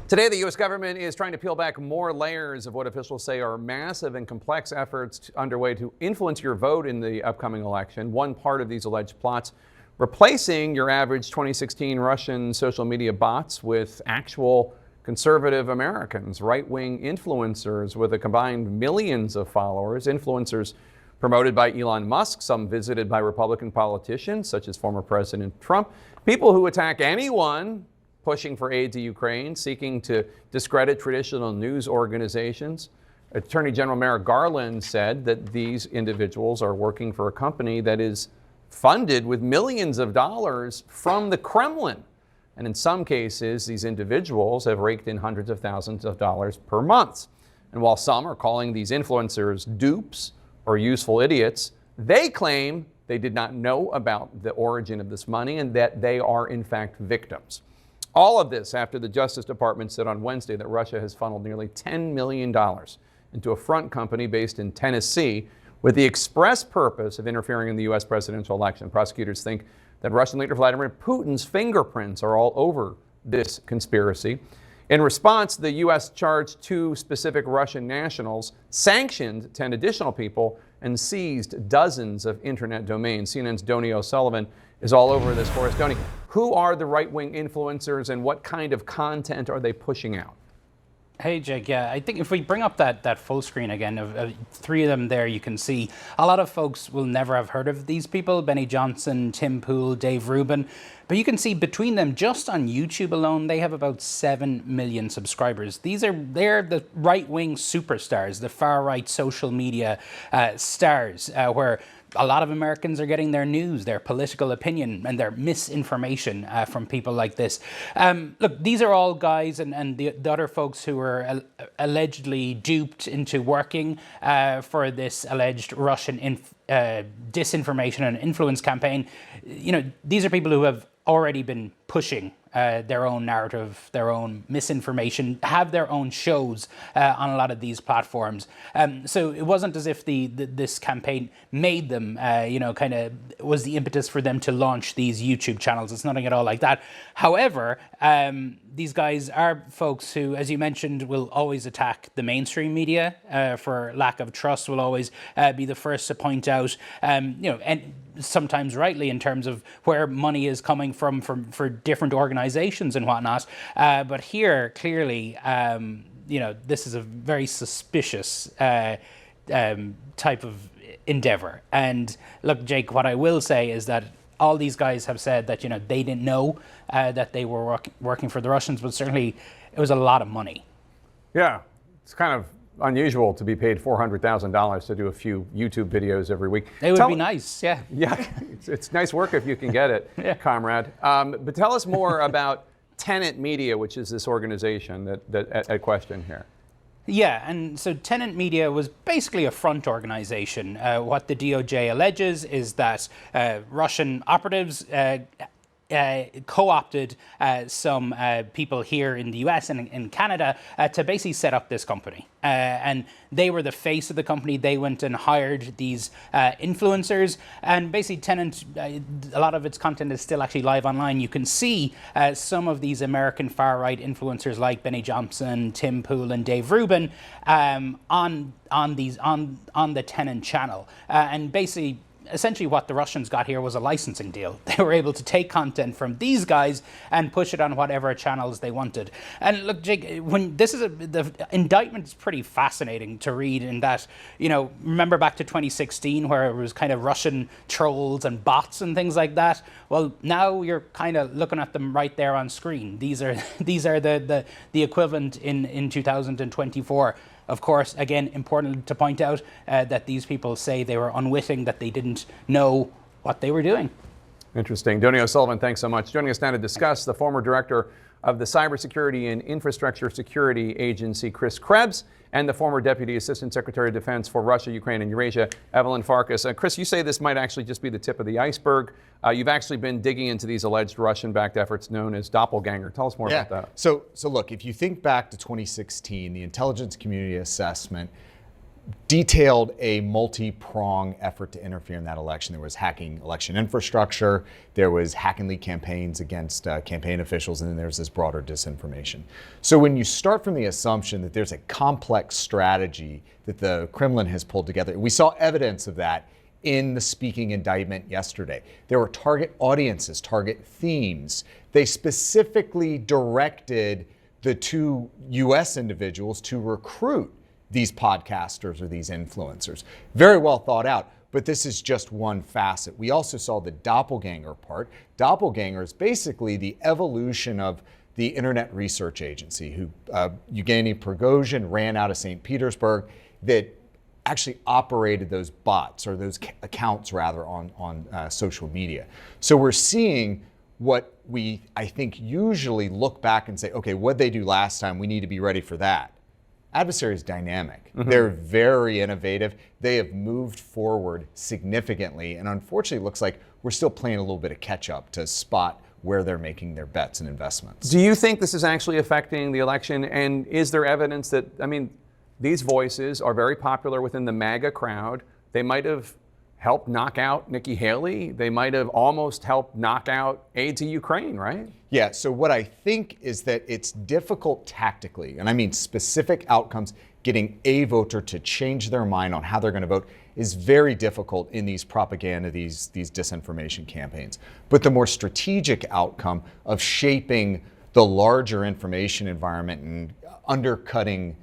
Today, the U.S. government is trying to peel back more layers of what officials say are massive and complex efforts underway to influence your vote in the upcoming election. One part of these alleged plots replacing your average 2016 Russian social media bots with actual conservative Americans, right-wing influencers with a combined millions of followers, influencers promoted by Elon Musk, some visited by Republican politicians such as former President Trump, people who attack anyone pushing for aid to Ukraine, seeking to discredit traditional news organizations. Attorney General Merrick Garland said that these individuals are working for a company that is funded with millions of dollars from the Kremlin. And in some cases, these individuals have raked in hundreds of thousands of dollars per month. And while some are calling these influencers dupes or useful idiots, they claim they did not know about the origin of this money and that they are in fact victims. All of this after the Justice Department said on Wednesday that Russia has funneled nearly $10 million into a front company based in Tennessee with the express purpose of interfering in the U.S. presidential election. Prosecutors think that Russian leader Vladimir Putin's fingerprints are all over this conspiracy. In response, the U.S. charged 2 specific Russian nationals, sanctioned 10 additional people, and seized dozens of internet domains. CNN's Donny O'Sullivan is all over this for us. Donny, who are the right-wing influencers and what kind of content are they pushing out? Hey, Jake. Yeah, I think if we bring up that full screen again of 3 of them there, you can see a lot of folks will never have heard of these people: Benny Johnson, Tim Pool, Dave Rubin. But you can see between them, just on YouTube alone, they have about 7 million subscribers. They're the right-wing superstars, the far-right social media stars, where a lot of Americans are getting their news, their political opinion, and their misinformation from people like this. Look, these are all guys and the other folks who were allegedly duped into working for this alleged Russian disinformation and influence campaign. You know, these are people who have already been pushing their own narrative, their own misinformation, have their own shows on a lot of these platforms. So it wasn't as if this campaign made them, kind of was the impetus for them to launch these YouTube channels. It's nothing at all like that. However, these guys are folks who, as you mentioned, will always attack the mainstream media for lack of trust, will always be the first to point out, and sometimes rightly, in terms of where money is coming from for different organizations and whatnot. But here, clearly, this is a very suspicious type of endeavor. And look, Jake, what I will say is that all these guys have said that, they didn't know that they were working for the Russians, but certainly it was a lot of money. Yeah, it's kind of unusual to be paid $400,000 to do a few YouTube videos every week. It would be nice, yeah. Yeah, it's nice work if you can get it, yeah. Comrade. But tell us more about Tenet Media, which is this organization that at question here. Yeah, and so Tenet Media was basically a front organization. What the DOJ alleges is that Russian operatives co-opted some people here in the US and in Canada to basically set up this company. And they were the face of the company. They went and hired these influencers. And basically Tenet, a lot of its content is still actually live online. You can see some of these American far-right influencers like Benny Johnson, Tim Pool, and Dave Rubin on the Tenet channel. And basically, essentially what the Russians got here was a licensing deal. They were able to take content from these guys and push it on whatever channels they wanted. And look, Jake, the indictment is pretty fascinating to read in that, remember back to 2016 where it was kind of Russian trolls and bots and things like that? Well, now you're kind of looking at them right there on screen. These are the equivalent in 2024. Of course, again, important to point out that these people say they were unwitting, that they didn't know what they were doing. Interesting. Donny O'Sullivan, thanks so much. Joining us now to discuss, the former director of the Cybersecurity and Infrastructure Security Agency, Chris Krebs, and the former Deputy Assistant Secretary of Defense for Russia, Ukraine, and Eurasia, Evelyn Farkas. Chris, you say this might actually just be the tip of the iceberg. You've actually been digging into these alleged Russian-backed efforts known as Doppelganger. Tell us more about that. So look, if you think back to 2016, the intelligence community assessment detailed a multi-pronged effort to interfere in that election. There was hacking election infrastructure, there was hack and leak campaigns against campaign officials, and then there's this broader disinformation. So when you start from the assumption that there's a complex strategy that the Kremlin has pulled together, we saw evidence of that in the speaking indictment yesterday. There were target audiences, target themes. They specifically directed the two U.S. individuals to recruit these podcasters or these influencers. Very well thought out, but this is just one facet. We also saw the doppelganger part. Doppelganger is basically the evolution of the Internet Research Agency, who Yevgeny Prigozhin ran out of St. Petersburg, that actually operated those bots, or those accounts rather, on social media. So we're seeing what we, I think, usually look back and say, okay, what'd they do last time? We need to be ready for that. Adversary is dynamic. They're very innovative. They have moved forward significantly, and unfortunately it looks like we're still playing a little bit of catch up to spot where they're making their bets and investments. Do you think this is actually affecting the election? And is there evidence that, I mean, these voices are very popular within the MAGA crowd. They might have helped knock out Nikki Haley. They might have almost helped knock out aid to Ukraine, right? Yeah, so what I think is that it's difficult tactically, and I mean specific outcomes, getting a voter to change their mind on how they're going to vote is very difficult in these propaganda, these disinformation campaigns. But the more strategic outcome of shaping the larger information environment and undercutting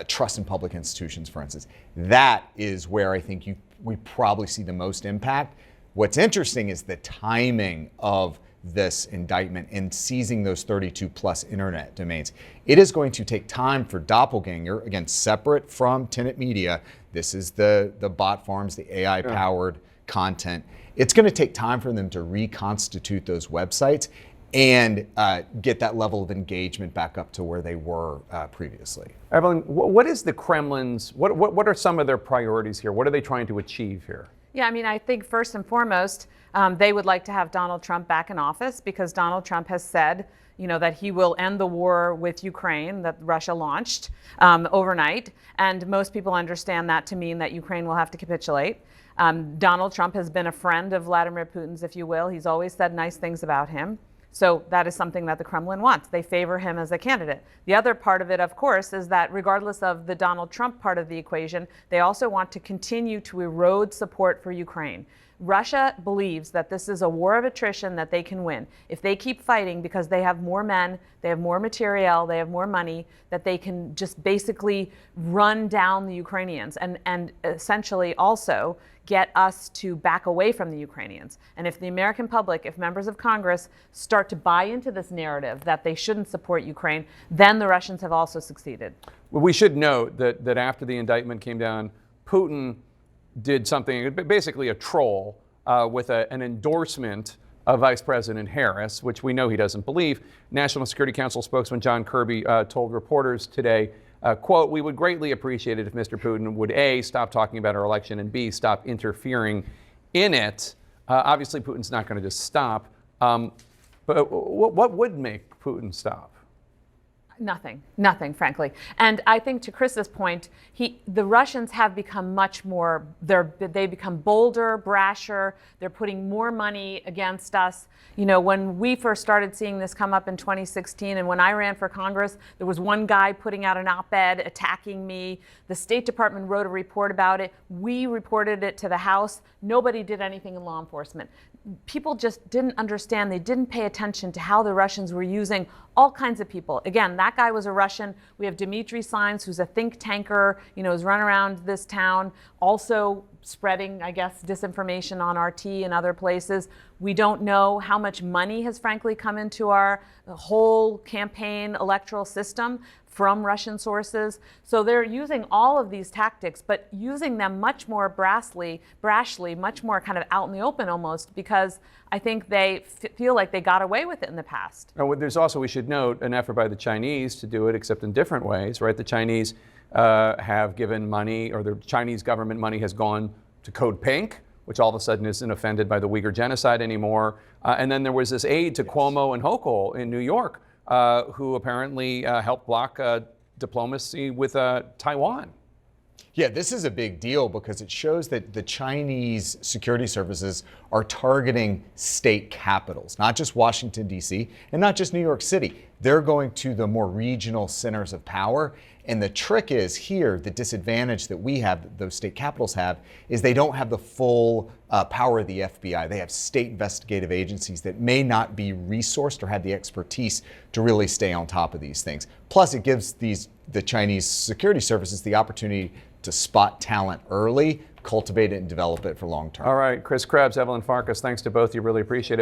trust in public institutions, for instance, that is where I think we probably see the most impact. What's interesting is the timing of this indictment and seizing those 32 plus internet domains. It is going to take time for Doppelganger, again, separate from Tenet Media. This is the bot farms, the AI powered content. It's going to take time for them to reconstitute those websites and get that level of engagement back up to where they were previously. Evelyn, what is the Kremlin's, what are some of their priorities here? What are they trying to achieve here? Yeah, I mean, I think first and foremost, they would like to have Donald Trump back in office, because Donald Trump has said, that he will end the war with Ukraine that Russia launched overnight. And most people understand that to mean that Ukraine will have to capitulate. Donald Trump has been a friend of Vladimir Putin's, if you will. He's always said nice things about him. So that is something that the Kremlin wants. They favor him as a candidate. The other part of it, of course, is that regardless of the Donald Trump part of the equation, they also want to continue to erode support for Ukraine. Russia believes that this is a war of attrition that they can win. If they keep fighting because they have more men, they have more material, they have more money, that they can just basically run down the Ukrainians and essentially also get us to back away from the Ukrainians. And if the American public, if members of Congress start to buy into this narrative that they shouldn't support Ukraine, then the Russians have also succeeded. Well, we should note that after the indictment came down, Putin did something, basically a troll, with an endorsement of Vice President Harris, which we know he doesn't believe. National Security Council spokesman John Kirby told reporters today, quote, "We would greatly appreciate it if Mr. Putin would A, stop talking about our election, and B, stop interfering in it." Obviously, Putin's not going to just stop. But what would make Putin stop? Nothing, frankly. And I think to Chris's point, the Russians have become much more, they've become bolder, brasher. They're putting more money against us. When we first started seeing this come up in 2016, and when I ran for Congress, there was one guy putting out an op-ed attacking me. The State Department wrote a report about it. We reported it to the House. Nobody did anything in law enforcement. People just didn't understand. They didn't pay attention to how the Russians were using all kinds of people. Again, that guy was a Russian. We have Dmitry Sines, who's a think tanker, has run around this town, also spreading, I guess, disinformation on RT and other places. We don't know how much money has frankly come into our whole campaign electoral system from Russian sources. So they're using all of these tactics, but using them much more brashly, much more kind of out in the open almost, because I think they feel like they got away with it in the past. There's also, we should note, an effort by the Chinese to do it, except in different ways, right? The Chinese have given money, or the Chinese government money has gone to Code Pink, which all of a sudden isn't offended by the Uyghur genocide anymore. And then there was this aid to Cuomo and Hochul in New York, who apparently helped block diplomacy with Taiwan. Yeah, this is a big deal because it shows that the Chinese security services are targeting state capitals, not just Washington, D.C., and not just New York City. They're going to the more regional centers of power. And the trick is here, the disadvantage that we have, that those state capitals have, is they don't have the full power of the FBI. They have state investigative agencies that may not be resourced or have the expertise to really stay on top of these things. Plus, it gives the Chinese security services the opportunity to spot talent early, cultivate it, and develop it for long term. All right, Chris Krebs, Evelyn Farkas, thanks to both of you. Really appreciate it.